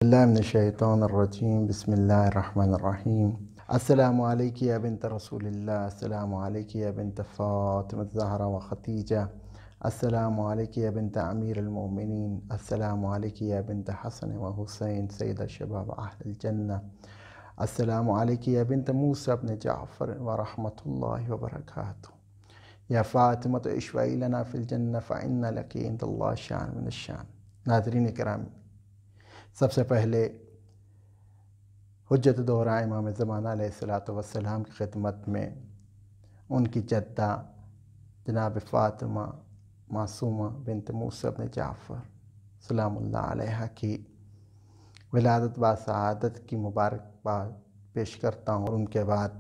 बिस्मिल्लाहिर्रहमानिर्रहीम बिस्मिल्लाहिर्रहमानिर्रहीम। अस्सलामु अलैकी या बिन्त रसूलिल्लाह, अस्सलामु अलैकी या बिन्त फ़ातिमा ज़हरा व खतीजा, अस्सलामु अलैकी या बिन्त अमीरुल मोमिनीन, अस्सलामु अलैकी या बिन्त हसन व हुसैन सैयद शबाब अहलिल जन्नह, अस्सलामु अलैकी या बिन्त मूसा इब्न जाफ़र व रहमतुल्लाहि व बरकातुहू। या फ़ातिमा इश्फ़ई लना फ़िल जन्नह फ़इन्ना लकी इंदल्लाहि शान मिन शान। नाज़रीन किराम, सबसे पहले हुज्जत दोहरा इमाम ज़माना अलैहिस्सलातु वस्सलाम की खिदमत में उनकी जद्दा जनाब फ़ातिमा मासूमा बिन्त मूसा इब्न जाफ़र सलामुल्लाह अलैहा की विलादत व सआदत की मुबारकबाद पेश करता हूँ और उनके बाद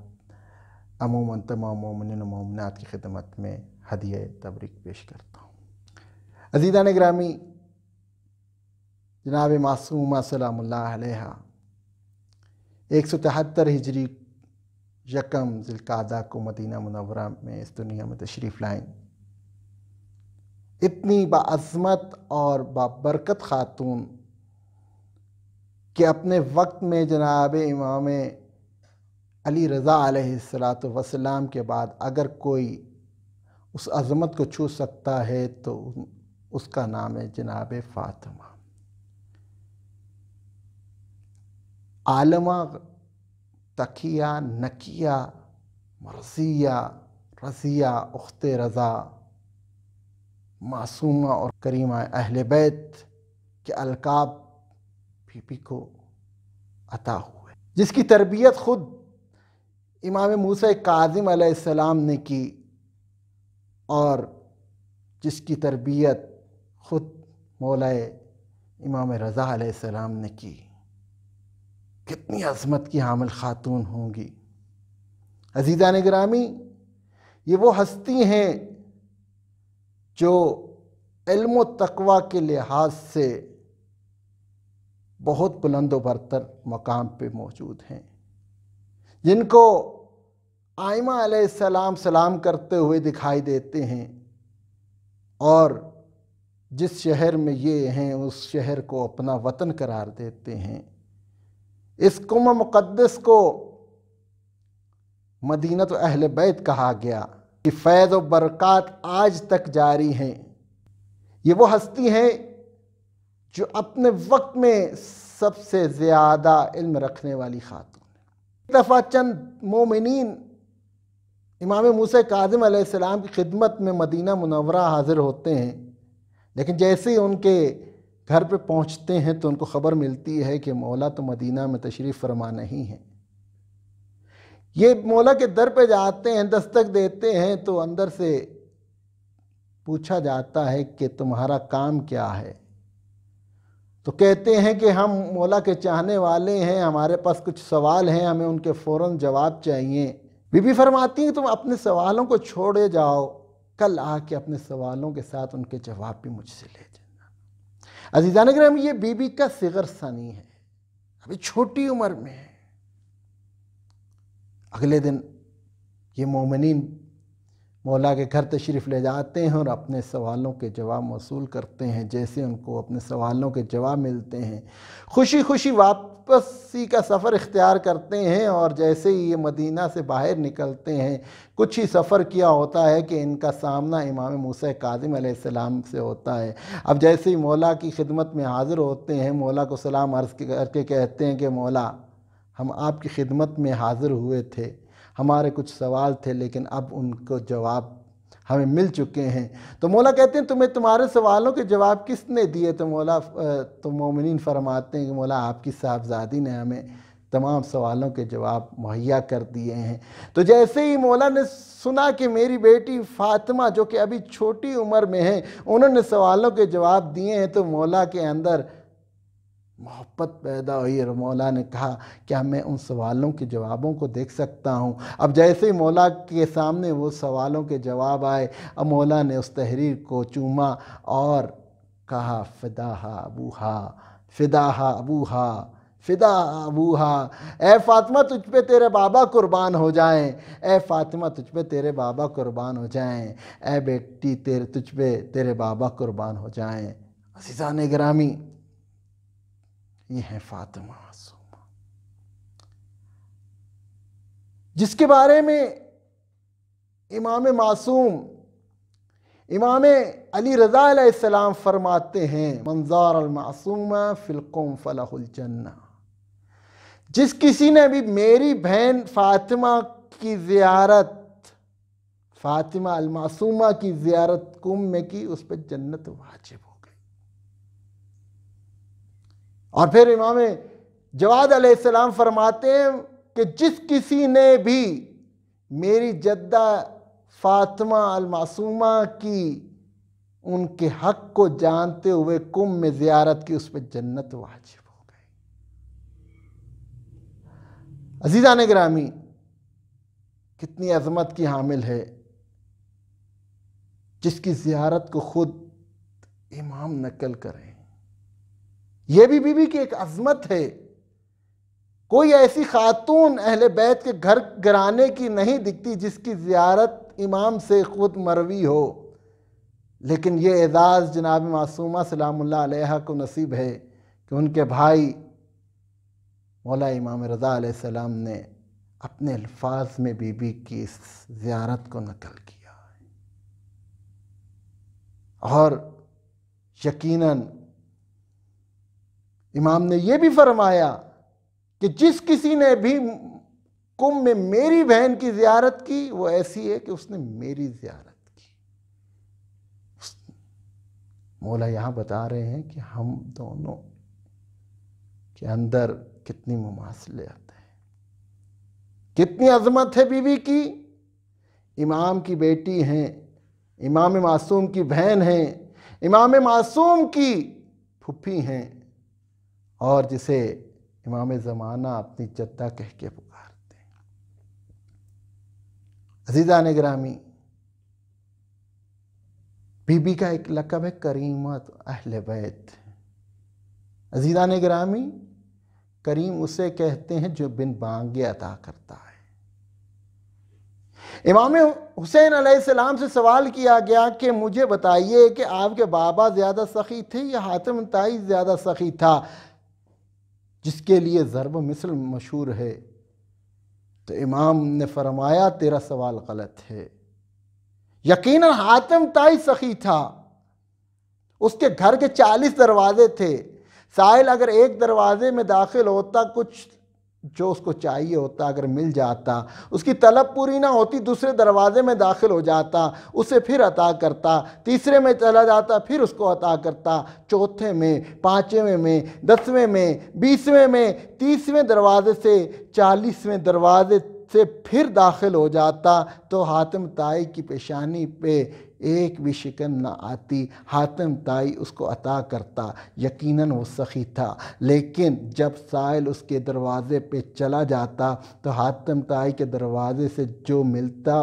अमूमन तमाम मोमिनीन व मोमिनात की खिदमत में हदिया तबरीक पेश करता हूँ। अज़ीज़ान गिरामी, जनाब मासूमा सलामुल्लाह अलैहा 173 हिजरी यकम ज़िलक़ादा को मदीना मुनव्वरा में इस दुनिया में तशरीफ़ लाएँ। इतनी बाअज़मत और बाबरकत ख़ातून कि अपने वक्त में जनाब इमाम अली रज़ा अलैहिस्सलातु वस्सलाम के बाद अगर कोई उस अज़मत को छू सकता है तो उसका नाम है जनाब फ़ातिमा। आलमा, तकिया, नकिया, मरसिया, रज़िया, उख्ते रज़ा, मासूमा और करीमा अहले बैत के अलकाब बीबी को अता हुए, जिसकी तरबियत ख़ुद इमाम मूसा काज़िम अलैहिस्सलाम ने की और जिसकी तरबियत ख़ुद मौलाए इमाम रज़ा अलैहिस्सलाम ने की। कितनी अज़मत की हामिल ख़ातून होंगी। अज़ीज़ान गिरामी, ये वो हस्ती हैं जो इल्म व तक़वा के लिहाज से बहुत बुलंद व बरतर मकाम पे मौजूद हैं, जिनको आइमा अलैहिस्सलाम सलाम करते हुए दिखाई देते हैं और जिस शहर में ये हैं उस शहर को अपना वतन करार देते हैं। इस कुम मुक़द्दस को मदीनत अहले बैत कहा गया कि फ़ैज़ व बरक़ात आज तक जारी हैं। ये वो हस्ती हैं जो अपने वक्त में सबसे ज़्यादा इल्म रखने वाली खातून है। एक दफ़ा चंद मोमिनीन इमाम मूसा काज़िम अलैहिस्सलाम की खिदमत में मदीना मुनव्वरा हाज़िर होते हैं, लेकिन जैसे ही उनके घर पे पहुँचते हैं तो उनको ख़बर मिलती है कि मौला तो मदीना में तशरीफ़ फरमा नहीं है। ये मौला के दर पे जाते हैं, दस्तक देते हैं तो अंदर से पूछा जाता है कि तुम्हारा काम क्या है। तो कहते हैं कि हम मौला के चाहने वाले हैं, हमारे पास कुछ सवाल हैं, हमें उनके फ़ौरन जवाब चाहिए। बीबी फरमाती हैं तुम अपने सवालों को छोड़े जाओ, कल आके अपने सवालों के साथ उनके जवाब भी मुझसे ले जाना। अज़ीज़ान गिरामी, ये बीबी का सिग़र सनी है, अभी छोटी उम्र में है। अगले दिन ये मोमिनीन मौला के घर तशरीफ़ ले जाते हैं और अपने सवालों के जवाब मौसूल करते हैं। जैसे उनको अपने सवालों के जवाब मिलते हैं, खुशी खुशी वापसी का सफ़र इख्तियार करते हैं और जैसे ही ये मदीना से बाहर निकलते हैं, कुछ ही सफ़र किया होता है कि इनका सामना इमाम मूसा काज़िम अलैहिस्सलाम से होता है। अब जैसे ही मौला की खिदमत में हाज़िर होते हैं, मौला को सलाम अर्ज़ करके कहते हैं कि मौला, हम आपकी खिदमत में हाज़िर हुए थे, हमारे कुछ सवाल थे लेकिन अब उनको जवाब हमें मिल चुके हैं। तो मौला कहते हैं तुम्हें तुम्हारे सवालों के जवाब किसने दिए? तो मोमिनीन फरमाते हैं कि मौला आपकी साहबजादी ने हमें तमाम सवालों के जवाब मुहैया कर दिए हैं। तो जैसे ही मौला ने सुना कि मेरी बेटी फ़ातिमा जो कि अभी छोटी उम्र में है, उन्होंने सवालों के जवाब दिए हैं, तो मौला के अंदर मोहब्बत पैदा हुई और मौला ने कहा क्या मैं उन सवालों के जवाबों को देख सकता हूँ? अब जैसे ही मौला के सामने वो सवालों के जवाब आए, अब मौला ने उस तहरीर को चूमा और कहा फ़िदाहा अबूहा, फ़िदाहा अबूहा, फ़िदा अबूहा। ए फ़ातिमा, तुझ पे तेरे बाबा कुर्बान हो जाएं। ए फ़ातिमा, तुझ पे तेरे बाबा कुर्बान हो जाएं। ए बेटी, तुझ पे तेरे बाबा कुर्बान हो जाएं। अज़ीज़ान गिरामी, یہ ہیں فاطمہ معصومہ، جس کے بارے میں امام معصوم امام علی رضا علیہ السلام فرماتے ہیں من زار المعصومہ فی القوم فلہ الجنہ، جس کسی نے بھی میری بہن فاطمہ کی زیارت، فاطمہ المعصومہ کی زیارت قوم میں کی، اس پہ جنت واجب ہو گئی۔ اور پھر امام جواد علیہ السلام فرماتے ہیں کہ جس کسی نے بھی میری جدہ فاطمہ المعصومہ کی ان کے حق کو جانتے ہوئے قوم میں زیارت کی، اس پہ جنت واجب ہو گئی۔ عزیزان گرامی، کتنی عظمت کی حامل ہے، جس کی زیارت کو خود امام نقل کریں۔ یہ بھی بی بی کی ایک عظمت ہے۔ کوئی ایسی خاتون اہل بیت کے گھر گرانے کی نہیں دکھتی جس کی زیارت امام سے خود مروی ہو، لیکن یہ اعزاز جناب معصومہ سلام اللہ علیہا کو نصیب ہے کہ ان کے بھائی مولا امام رضا علیہ السلام نے اپنے الفاظ میں بی بی کی اس زیارت کو نقل کیا ہے۔ اور یقیناً امام نے یہ بھی فرمایا کہ جس کسی نے بھی قم میں میری بہن کی زیارت کی، وہ ایسی ہے کہ اس نے میری زیارت کی۔ مولا یہاں بتا رہے ہیں کہ ہم دونوں کے اندر کتنی مماثلت ہے، کتنی عظمت ہے بی بی کی۔ امام کی بیٹی ہیں، امام معصوم کی بہن ہیں، امام معصوم کی پھپھی ہیں، اور جسے امام زمانہ اپنی جدہ کہہ کے پکارتے ہیں۔ عزیزان گرامی، بی بی کا ایک لقب ہے کریمت اہل بیت۔ عزیزان گرامی، کریم اسے کہتے ہیں جو بن مانگے عطا کرتا ہے۔ امام حسین علیہ السلام سے سوال کیا گیا کہ مجھے بتائیے کہ آپ کے بابا زیادہ سخی تھے یا حاتم طائی زیادہ سخی تھا، جس کے لیے ضرب مثل مشہور ہے؟ تو امام نے فرمایا تیرا سوال غلط ہے، یقیناً حاتم طائی سخی تھا۔ اس کے گھر کے 40 دروازے تھے، سائل اگر ایک دروازے میں داخل ہوتا، کچھ جو اس کو چاہیے ہوتا اگر مل جاتا، اس کی طلب پوری نہ ہوتی، دوسرے دروازے میں داخل ہو جاتا، اسے پھر عطا کرتا، تیسرے میں چلا جاتا، پھر اس کو عطا کرتا، چوتھے میں، پانچویں میں، 10ویں میں، 20ویں میں، 30ویں دروازے سے 40ویں دروازے سے پھر داخل ہو جاتا تو حاتم طائی کی پیشانی پہ ایک بھی شکن نہ آتی، حاتم طائی اس کو عطا کرتا۔ یقیناً وہ سخی تھا، لیکن جب سائل اس کے دروازے پہ چلا جاتا تو حاتم طائی کے دروازے سے جو ملتا،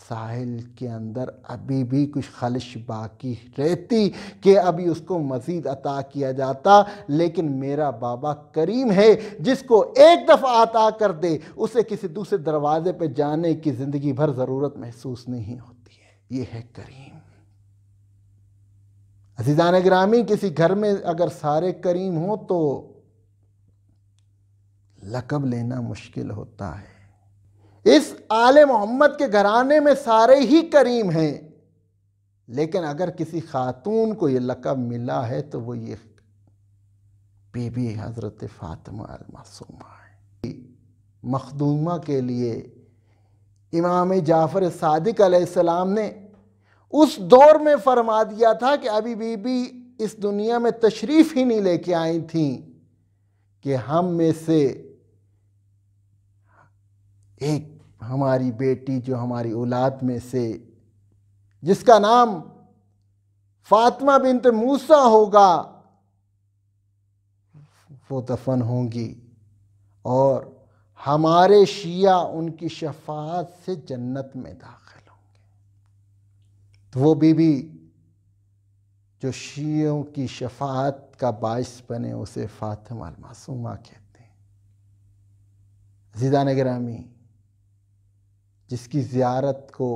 سائل کے اندر ابھی بھی کچھ خلش باقی رہتی کہ ابھی اس کو مزید عطا کیا جاتا۔ لیکن میرا بابا کریم ہے، جس کو ایک دفعہ عطا کر دے اسے کسی دوسرے دروازے پہ جانے کی زندگی بھر ضرورت محسوس نہیں ہوتی ہے۔ یہ ہے کریم۔ عزیزان گرامی، کسی گھر میں اگر سارے کریم ہوں تو لقب لینا مشکل ہوتا ہے۔ اس آل محمد کے گھرانے میں سارے ہی کریم ہیں، لیکن اگر کسی خاتون کو یہ لقب ملا ہے تو وہ یہ بی بی حضرت فاطمہ المعصومہ ہے۔ مخدومہ کے لیے امام جعفر صادق علیہ السلام نے اس دور میں فرما دیا تھا کہ ابھی بی بی اس دنیا میں تشریف ہی نہیں لے کے آئی تھیں کہ ہم میں سے ایک ہماری بیٹی جو ہماری اولاد میں سے جس کا نام فاطمہ بنت موسیٰ ہوگا، وہ دفن ہوں گی اور ہمارے شیعہ ان کی شفاعت سے جنت میں داخل ہوں گے۔ تو وہ بی بی جو شیعوں کی شفاعت کا باعث بنے، اسے فاطمہ المعصومہ کہتے ہیں۔ عزیزان گرامی، جس کی زیارت کو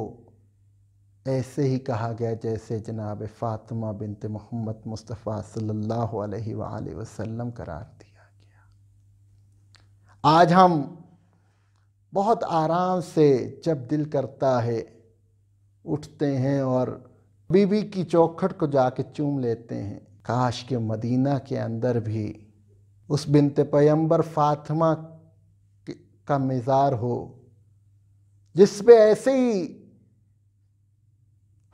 ایسے ہی کہا گیا جیسے جناب فاطمہ بنت محمد مصطفیٰ صلی اللہ علیہ وآلہ وسلم قرار دیا آج ہم بہت آرام سے جب دل کرتا ہے اٹھتے ہیں اور بیوی کی چوکھٹ کو جا کے چوم لیتے ہیں۔ کاش کہ مدینہ کے اندر بھی اس بنت پیمبر فاطمہ کا مزار ہو، جس پہ ایسے ہی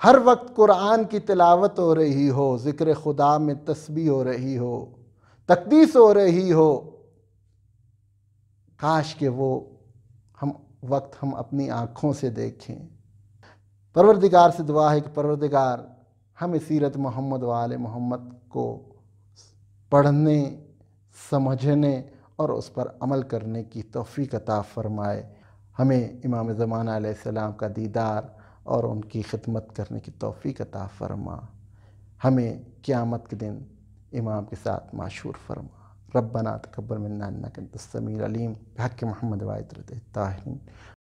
ہر وقت قرآن کی تلاوت ہو رہی ہو، ذکر خدا میں تسبیح ہو رہی ہو، تقدیس ہو رہی ہو۔ کاش کہ وہ وقت ہم اپنی آنکھوں سے دیکھیں۔ پروردگار سے دعا ہے کہ پروردگار ہمیں سیرت محمد و آل محمد کو پڑھنے، سمجھنے اور اس پر عمل کرنے کی توفیق عطا فرمائے۔ ہمیں امام زمانہ علیہ السلام کا دیدار اور ان کی خدمت کرنے کی توفیق عطا فرما۔ ہمیں قیامت کے دن امام کے ساتھ معشور فرما۔ ربنا تقبل منا انک انت السمیع العلیم بحق محمد و آیت الطاہرین۔